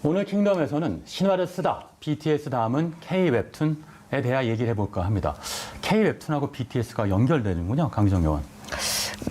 오늘 킹덤에서는 신화를 쓰다, BTS 다음은 K-웹툰에 대해 얘기를 해볼까 합니다. K-웹툰하고 BTS가 연결되는군요, 강희정 요원.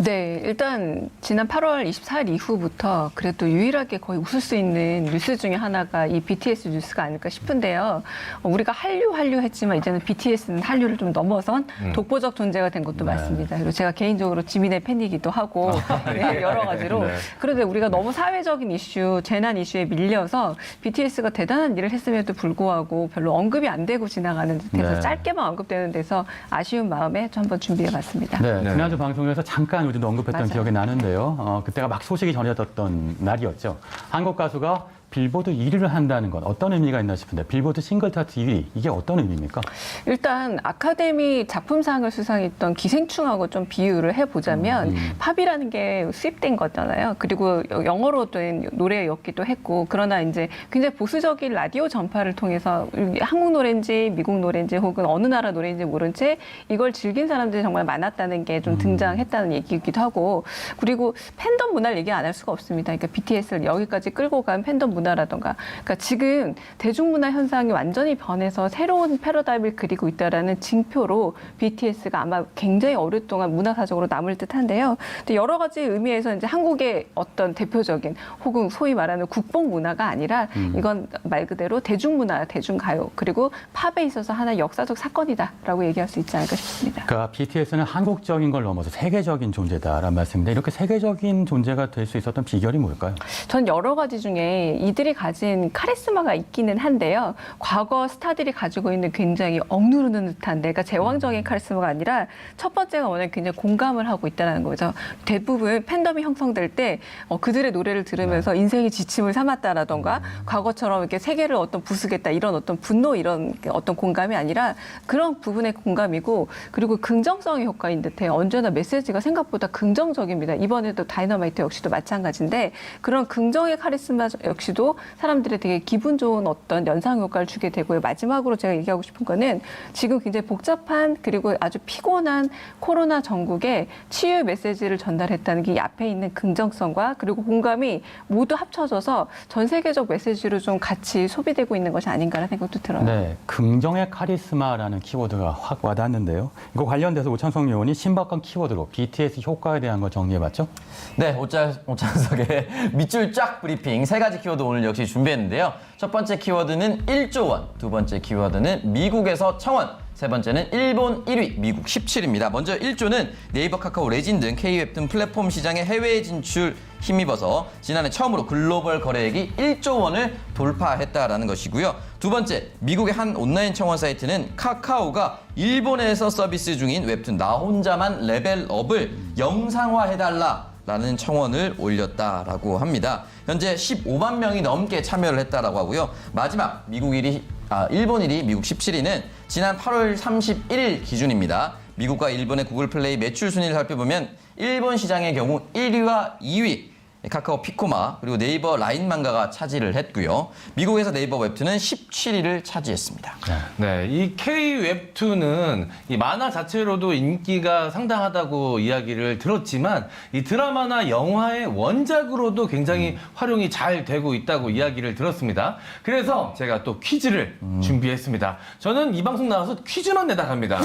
네, 일단 지난 8월 24일 이후부터 그래도 유일하게 거의 웃을 수 있는 뉴스 중에 하나가 이 BTS 뉴스가 아닐까 싶은데요. 우리가 한류 했지만 이제는 BTS는 한류를 좀 넘어선 독보적 존재가 된 것도 맞습니다. 그리고 제가 개인적으로 지민의 팬이기도 하고 네, 여러 가지로. 네. 그런데 우리가 너무 사회적인 이슈, 재난 이슈에 밀려서 BTS가 대단한 일을 했음에도 불구하고 별로 언급이 안 되고 지나가는 듯해서 네. 짧게만 언급되는 데서 아쉬운 마음에 좀 한번 준비해봤습니다. 네, 지난주 방송에서 잠깐 우리도 언급했던 맞아요. 기억이 나는데요. 그때가 막 소식이 전해졌던 날이었죠. 한국 가수가 빌보드 1위를 한다는 건 어떤 의미가 있나 싶은데 빌보드 싱글 차트 1위, 이게 어떤 의미입니까? 일단 아카데미 작품상을 수상했던 기생충하고 좀 비유를 해보자면 팝이라는 게 수입된 거잖아요. 그리고 영어로 된 노래였기도 했고, 그러나 이제 굉장히 보수적인 라디오 전파를 통해서 한국 노래인지 미국 노래인지 혹은 어느 나라 노래인지 모른 채 이걸 즐긴 사람들이 정말 많았다는 게 좀 등장했다는 얘기이기도 하고, 그리고 팬덤 문화를 얘기 안 할 수가 없습니다. 그러니까 BTS를 여기까지 끌고 간 팬덤 문화라던가, 그러니까 지금 대중문화 현상이 완전히 변해서 새로운 패러다임을 그리고 있다라는 징표로 BTS가 아마 굉장히 오랫동안 문화사적으로 남을 듯한데요. 근데 여러 가지 의미에서 이제 한국의 어떤 대표적인 혹은 소위 말하는 국뽕 문화가 아니라 이건 말 그대로 대중문화, 대중가요 그리고 팝에 있어서 하나의 역사적 사건이다라고 얘기할 수 있지 않을까 싶습니다. 그러니까 BTS는 한국적인 걸 넘어서 세계적인 존재다라는 말씀인데 이렇게 세계적인 존재가 될 수 있었던 비결이 뭘까요? 전 여러 가지 중에 이들이 가진 카리스마가 있기는 한데요. 과거 스타들이 가지고 있는 굉장히 억누르는 듯한 내가 제왕적인 카리스마가 아니라 첫 번째가 워낙 굉장히 공감을 하고 있다는 거죠. 대부분 팬덤이 형성될 때 그들의 노래를 들으면서 인생의 지침을 삼았다라던가 과거처럼 이렇게 세계를 어떤 부수겠다 이런 어떤 분노 이런 어떤 공감이 아니라 그런 부분의 공감이고, 그리고 긍정성의 효과인 듯해요. 언제나 메시지가 생각보다 긍정적입니다. 이번에도 다이너마이트 역시도 마찬가지인데 그런 긍정의 카리스마 역시도 사람들이 되게 기분 좋은 어떤 연상 효과를 주게 되고요. 마지막으로 제가 얘기하고 싶은 거는 지금 굉장히 복잡한 그리고 아주 피곤한 코로나 전국에 치유 메시지를 전달했다는 게 이 앞에 있는 긍정성과 그리고 공감이 모두 합쳐져서 전 세계적 메시지로 좀 같이 소비되고 있는 것이 아닌가라는 생각도 들어요. 네, 긍정의 카리스마라는 키워드가 확 와닿는데요. 이거 관련돼서 오창석 의원이 신박한 키워드로 BTS 효과에 대한 걸 정리해봤죠? 네, 오찬석의 밑줄 쫙 브리핑 세 가지 키워드 오늘 역시 준비했는데요. 첫 번째 키워드는 1조 원, 두 번째 키워드는 미국에서 청원, 세 번째는 일본 1위, 미국 17위입니다. 먼저 1조는 네이버, 카카오, 레진 등 K-웹툰 플랫폼 시장의 해외 진출 힘입어서 지난해 처음으로 글로벌 거래액이 1조 원을 돌파했다라는 것이고요. 두 번째, 미국의 한 온라인 청원 사이트는 카카오가 일본에서 서비스 중인 웹툰 나 혼자만 레벨업을 영상화해달라 라는 청원을 올렸다라고 합니다. 현재 15만 명이 넘게 참여를 했다라고 하고요. 마지막 일본 1위, 미국 17위는 지난 8월 31일 기준입니다. 미국과 일본의 구글 플레이 매출 순위를 살펴보면 일본 시장의 경우 1위와 2위 카카오 피코마 그리고 네이버 라인 만가가 차지를 했고요. 미국에서 네이버 웹툰은 17위를 차지했습니다. 네, 이 K-웹툰은 이 만화 자체로도 인기가 상당하다고 이야기를 들었지만 이 드라마나 영화의 원작으로도 굉장히 활용이 잘 되고 있다고 이야기를 들었습니다. 그래서 제가 또 퀴즈를 준비했습니다. 저는 이 방송 나와서 퀴즈만 내다 갑니다.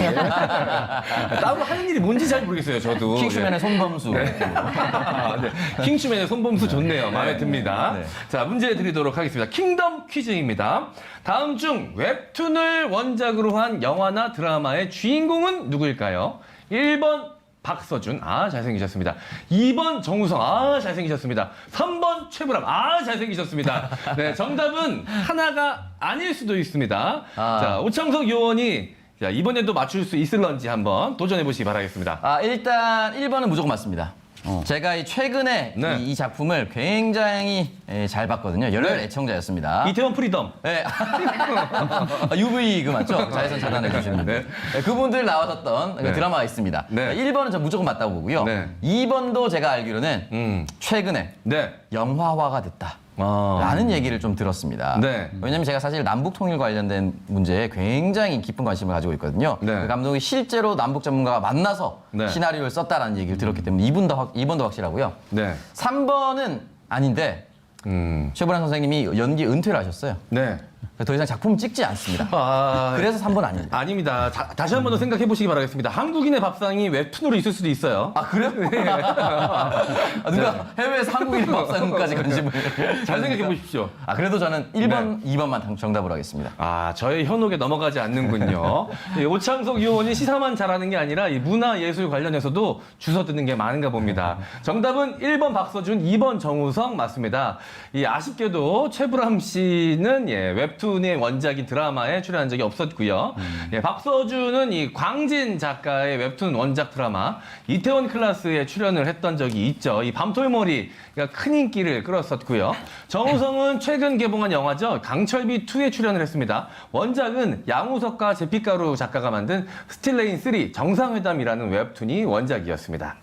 따로 하는 일이 뭔지 잘 모르겠어요, 저도. 킹슈맨의 손범수. 네, 킹슈맨의 손범수 좋네요. 마음에 듭니다. 네. 자, 문제 드리도록 하겠습니다. 킹덤 퀴즈입니다. 다음 중 웹툰을 원작으로 한 영화나 드라마의 주인공은 누구일까요? 1번 박서준, 잘생기셨습니다. 2번 정우성, 잘생기셨습니다. 3번 최불암, 잘생기셨습니다. 네, 정답은 하나가 아닐 수도 있습니다. 자, 오창석 요원이 자, 이번에도 맞출 수 있을런지 한번 도전해보시기 바라겠습니다. 일단 1번은 무조건 맞습니다. 제가 최근에 네. 이 작품을 굉장히 잘 봤거든요. 열혈 애청자였습니다. 이태원 프리덤. 네. UV 그 맞죠? 자외선 차단해 주시는 분들. 네, 그분들 나왔었던 네. 드라마가 있습니다. 네. 1번은 저 무조건 맞다고 보고요. 네. 2번도 제가 알기로는 최근에 네. 영화화가 됐다. 라는 얘기를 좀 들었습니다. 네. 왜냐면 제가 사실 남북 통일 관련된 문제에 굉장히 깊은 관심을 가지고 있거든요. 네. 그 감독이 실제로 남북 전문가가 만나서 네. 시나리오를 썼다라는 얘기를 들었기 때문에 2번도 확실하고요. 네. 3번은 아닌데 최불안 선생님이 연기 은퇴를 하셨어요. 네. 더 이상 작품 찍지 않습니다. 그래서 3번 아닙니다. 아닙니다. 다시 한 번 더 생각해 보시기 바라겠습니다. 한국인의 밥상이 웹툰으로 있을 수도 있어요. 아 그래요? 누가 해외에서 한국인 밥상까지 관심을 잘 생각해 보십시오. 아 그래도 저는 1번, 2번만 정답으로 하겠습니다. 아, 저의 현혹에 넘어가지 않는군요. 오창석 의원이 시사만 잘하는 게 아니라 이 문화예술 관련해서도 주워듣는 게 많은가 봅니다. 정답은 1번 박서준, 2번 정우성 맞습니다. 아쉽게도 최불암 씨는 웹툰의 원작인 드라마에 출연한 적이 없었고요. 박서준은 이 광진 작가의 웹툰 원작 드라마 이태원 클라스에 출연을 했던 적이 있죠. 이 밤톨머리가 큰 인기를 끌었었고요. 정우성은 최근 개봉한 영화죠. 강철비 2에 출연을 했습니다. 원작은 양우석과 제피가루 작가가 만든 스틸레인 3 정상회담이라는 웹툰이 원작이었습니다.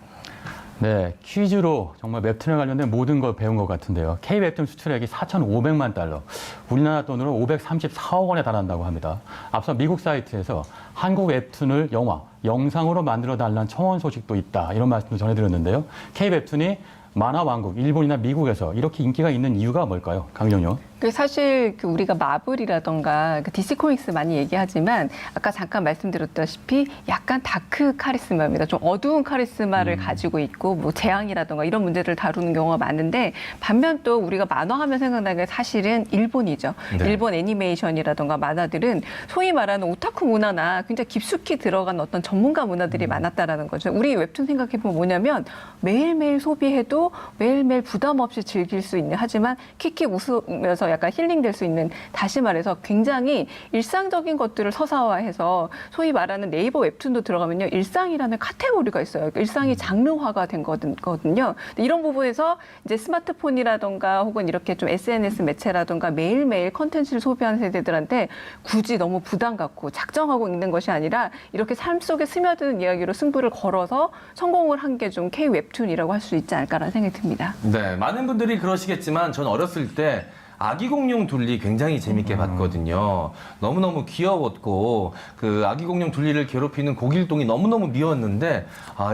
네, 퀴즈로 정말 웹툰에 관련된 모든 걸 배운 것 같은데요. K-웹툰 수출액이 4,500만 달러, 우리나라 돈으로 534억 원에 달한다고 합니다. 앞서 미국 사이트에서 한국 웹툰을 영화, 영상으로 만들어 달라는 청원 소식도 있다, 이런 말씀도 전해드렸는데요. K-웹툰이 만화 왕국, 일본이나 미국에서 이렇게 인기가 있는 이유가 뭘까요? 강정요. 사실 우리가 마블이라던가 DC 코믹스 많이 얘기하지만 아까 잠깐 말씀드렸다시피 약간 다크 카리스마입니다. 좀 어두운 카리스마를 가지고 있고 뭐 재앙이라던가 이런 문제들을 다루는 경우가 많은데 반면 또 우리가 만화하면 생각나는 게 사실은 일본이죠. 네. 일본 애니메이션이라던가 만화들은 소위 말하는 오타쿠 문화나 굉장히 깊숙이 들어간 어떤 전문가 문화들이 많았다라는 거죠. 우리 웹툰 생각해보면 뭐냐면 매일매일 소비해도 매일매일 부담 없이 즐길 수 있는 하지만 킥킥 웃으면서 약간 힐링될 수 있는, 다시 말해서 굉장히 일상적인 것들을 서사화해서 소위 말하는 네이버 웹툰도 들어가면요 일상이라는 카테고리가 있어요. 일상이 장르화가 된 거거든요. 이런 부분에서 이제 스마트폰이라던가 혹은 이렇게 좀 SNS 매체라던가 매일매일 컨텐츠를 소비하는 세대들한테 굳이 너무 부담 갖고 작정하고 읽는 것이 아니라 이렇게 삶 속에 스며드는 이야기로 승부를 걸어서 성공을 한 게 좀 K 웹툰이라고 할 수 있지 않을까라는 생각이 듭니다. 네, 많은 분들이 그러시겠지만 전 어렸을 때 아기 공룡 둘리 굉장히 재밌게 봤거든요. 너무너무 귀여웠고 그 아기 공룡 둘리를 괴롭히는 고길동이 너무너무 미웠는데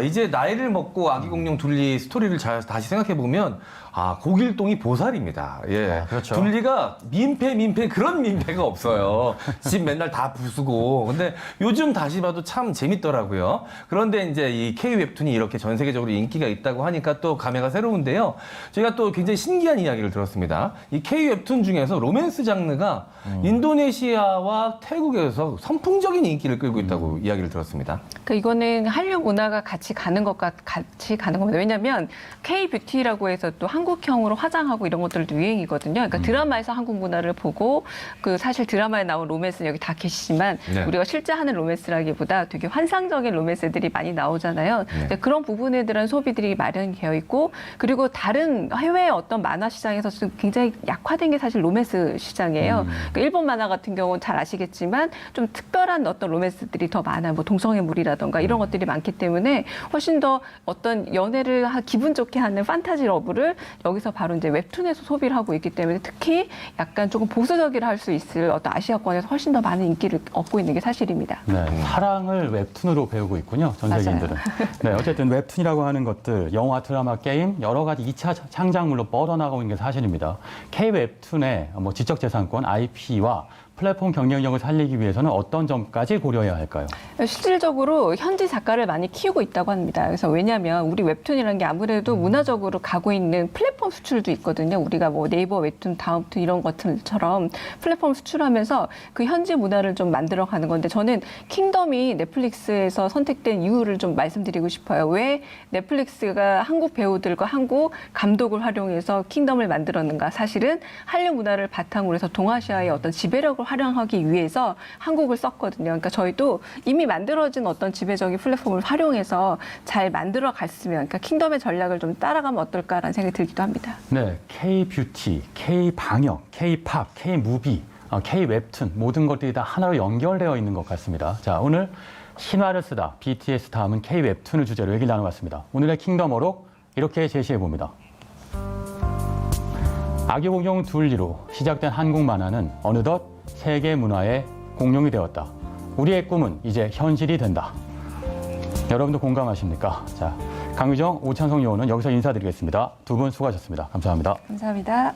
이제 나이를 먹고 아기 공룡 둘리 스토리를 다시 생각해 보면 고길동이 보살입니다. 예. 그렇죠. 둘리가 민폐 그런 민폐가 없어요. 집 맨날 다 부수고. 근데 요즘 다시 봐도 참 재밌더라고요. 그런데 이제 이 K 웹툰이 이렇게 전 세계적으로 인기가 있다고 하니까 또 감회가 새로운데요. 저희가 또 굉장히 신기한 이야기를 들었습니다. 이 K 웹툰 중에서 로맨스 장르가 인도네시아와 태국에서 선풍적인 인기를 끌고 있다고 이야기를 들었습니다. 그러니까 이거는 한류 문화가 같이 가는 겁니다. 왜냐하면 K 뷰티라고 해서 또 한국형으로 화장하고 이런 것들도 유행이거든요. 그러니까 드라마에서 한국 문화를 보고 그 사실 드라마에 나온 로맨스는 여기 다 계시지만 네. 우리가 실제 하는 로맨스라기보다 되게 환상적인 로맨스들이 많이 나오잖아요. 근데 그런 부분에 대한 소비들이 마련되어 있고 그리고 다른 해외의 어떤 만화 시장에서 굉장히 약화된 게 사실 로맨스 시장이에요. 그러니까 일본 만화 같은 경우는 잘 아시겠지만 좀 특별한 어떤 로맨스들이 더 많아요. 뭐 동성의 물이라던가 이런 것들이 많기 때문에 훨씬 더 어떤 연애를 기분 좋게 하는 판타지 러브를 여기서 바로 이제 웹툰에서 소비를 하고 있기 때문에 특히 약간 조금 보수적이라 할 수 있을 어떤 아시아권에서 훨씬 더 많은 인기를 얻고 있는 게 사실입니다. 네, 사랑을 웹툰으로 배우고 있군요, 전 세계인들은. 네, 어쨌든 웹툰이라고 하는 것들, 영화, 드라마, 게임, 여러 가지 2차 창작물로 뻗어나가고 있는 게 사실입니다. K-웹툰의 지적재산권, IP와 플랫폼 경쟁력을 살리기 위해서는 어떤 점까지 고려해야 할까요? 실질적으로 현지 작가를 많이 키우고 있다고 합니다. 그래서 왜냐하면 우리 웹툰이라는 게 아무래도 문화적으로 가고 있는 플랫폼 수출도 있거든요. 우리가 뭐 네이버 웹툰, 다음툰 이런 것들처럼 플랫폼 수출하면서 그 현지 문화를 좀 만들어가는 건데 저는 킹덤이 넷플릭스에서 선택된 이유를 좀 말씀드리고 싶어요. 왜 넷플릭스가 한국 배우들과 한국 감독을 활용해서 킹덤을 만들었는가? 사실은 한류 문화를 바탕으로 해서 동아시아의 어떤 지배력을 활용하기 위해서 한국을 썼거든요. 그러니까 저희도 이미 만들어진 어떤 지배적인 플랫폼을 활용해서 잘 만들어 갔으면, 그러니까 킹덤의 전략을 좀 따라가면 어떨까라는 생각이 들기도 합니다. 네, K-뷰티, K-방역, K-팝, K-무비, K-웹툰 모든 것들이 다 하나로 연결되어 있는 것 같습니다. 자, 오늘 신화를 쓰다, BTS 다음은 K-웹툰을 주제로 얘기를 나눠봤습니다. 오늘의 킹덤 어록 이렇게 제시해봅니다. 아기 공룡 둘리로 시작된 한국 만화는 어느덧 세계 문화의 공룡이 되었다. 우리의 꿈은 이제 현실이 된다. 여러분도 공감하십니까? 자, 강유정, 오찬성 요원은 여기서 인사드리겠습니다. 두 분 수고하셨습니다. 감사합니다. 감사합니다.